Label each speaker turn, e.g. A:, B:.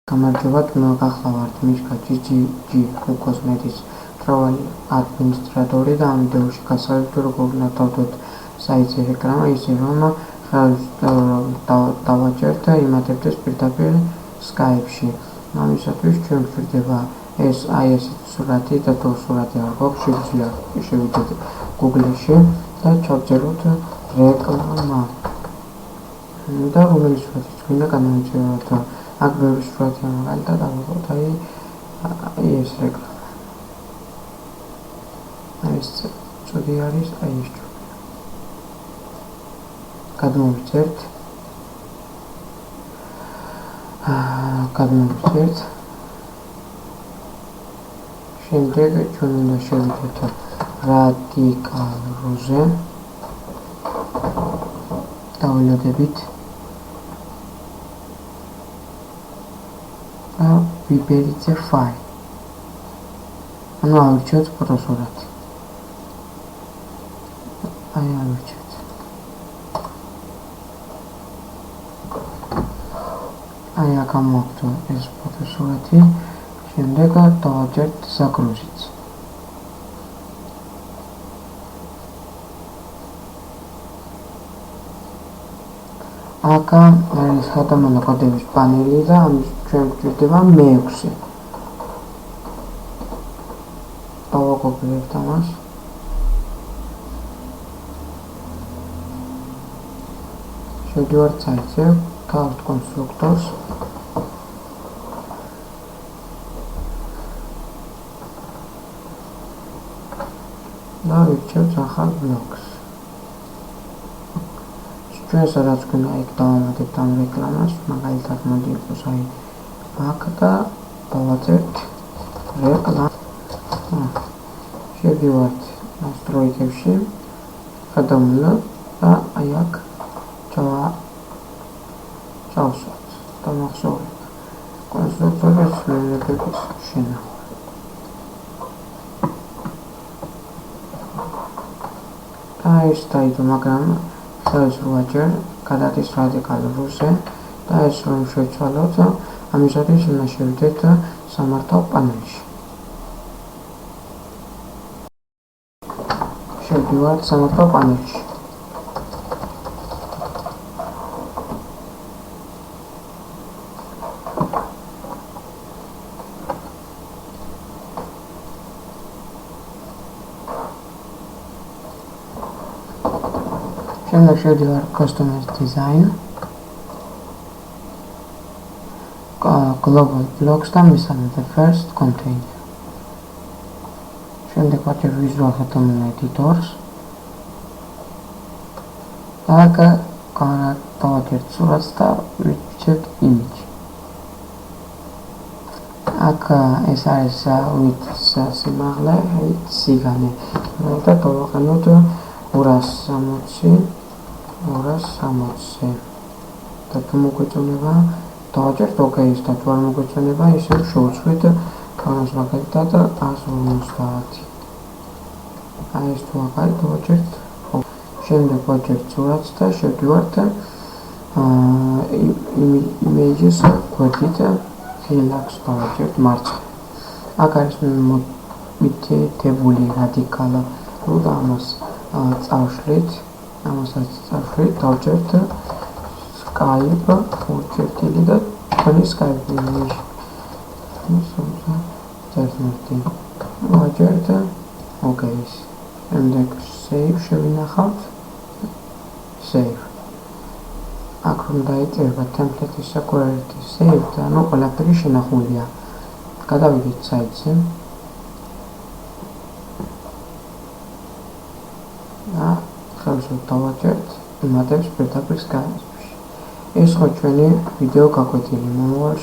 A: გამარჯობათ, მე გახლავართ მიშკა GGG კოსმეტიკის მრავალი ადმინისტრატორი და ამ ვიდეოში გასავლით როგორ უნდა დავდოთ საიტზე რეკლამა, ისე რომ დავაჭერთ და იმატებდეს პირდაპირ Skype-ში. ამისათვის ჩვენ გვჭირდება ეს სურათი და თუ სურათი არ გვაქვს, შევიდეთ Google-ში და ჩავწეროთ რეკლამა. და რომელი სურათიც გვინდა განვიწეროთ. აქ ბევრი სურათია, მაგალითად ავიღოთ ეს რეკლამა. ეს წუდი არის, ეს ჯობია. გადმოვიწერთ. შემდეგ ჩვენ უნდა შევიდეთ რადიკალურზე. დავილოდებით. ვიბერიძე ფაილი. ანუ ავირჩიოთ ფოტოსურათი. ავირჩიოთ. აქ ამოვაგდო ეს ფოტოსურათი, შემდეგ დავაჭერთ ზაგრუზიც. აქ არის ხატამანა კოდების პანელი და ამის ჩვენ გვჭირდება მე-6. დავაკოპირებთ ამას. შევდივართ საიტზე, გავხსნით კონსტრუქტორს. და ვირჩევთ ახალ ბლოკს. ჩვენ სადაც გვინდა იქ დავამატებთ ამ რეკლამას, მაგალითად მოდი იყოს აქ და დავაწერთ რეკლამა. შევდივართ ნასტროიკებში, გადავმოვლოთ და აქ ჩავსვათ და მახსოვრეთ კონსტრუქტორის ცვლილებების შენახვა. ეს დაიდო, მაგრამ ეს როაჯერ გადადის რადიკალურზე და ეს რომ შევცვალოთ, ამისათვის უნდა შევიდეთ სამართავ პანელში. შევდივართ სამართავ პანელში. Შემდეგ შევდივარ Customer Design, Global Blocks და მისამედე First Container. შემდეგ ვაჭერ Visual HTML Editors და დავაჭერთ სურათს და ვირჩევთ Image. აქ ეს არის width სიმაღლე, სიგანე და დავაყენოთ 260 და თუ მოგვეწონება დავაჭერთ OK-ს და თუ არ მოგვეწონება ისევ შევუცვლით ქანას მაგალითად 150. ეს თუ აქ დავაჭერთ. შემდეგ ვაჭერთ სურათს და შევდივართ images გვერდით Relax დავაჭერთ მარცხნივ. აქ არის მითითებული რადიკალურა და ამასაც წავშლით, დავჭერთ Skype ორჩერტილი და თქვენი Skype-ი. ვაჭერთ OK-ს. შემდეგ Save შევინახავთ. Save. აქ რომ დაიწერება template-ის საკვირაერთი Save და ანუ ყველაფერი შენახულია. გადავიდეთ საიტზე. და ხელშევ დავაჭერთ იმატებს პირდაპირ Skype-ში. ეს ხო ჩვენი ვიდეო გაკვეთილი. მომავალ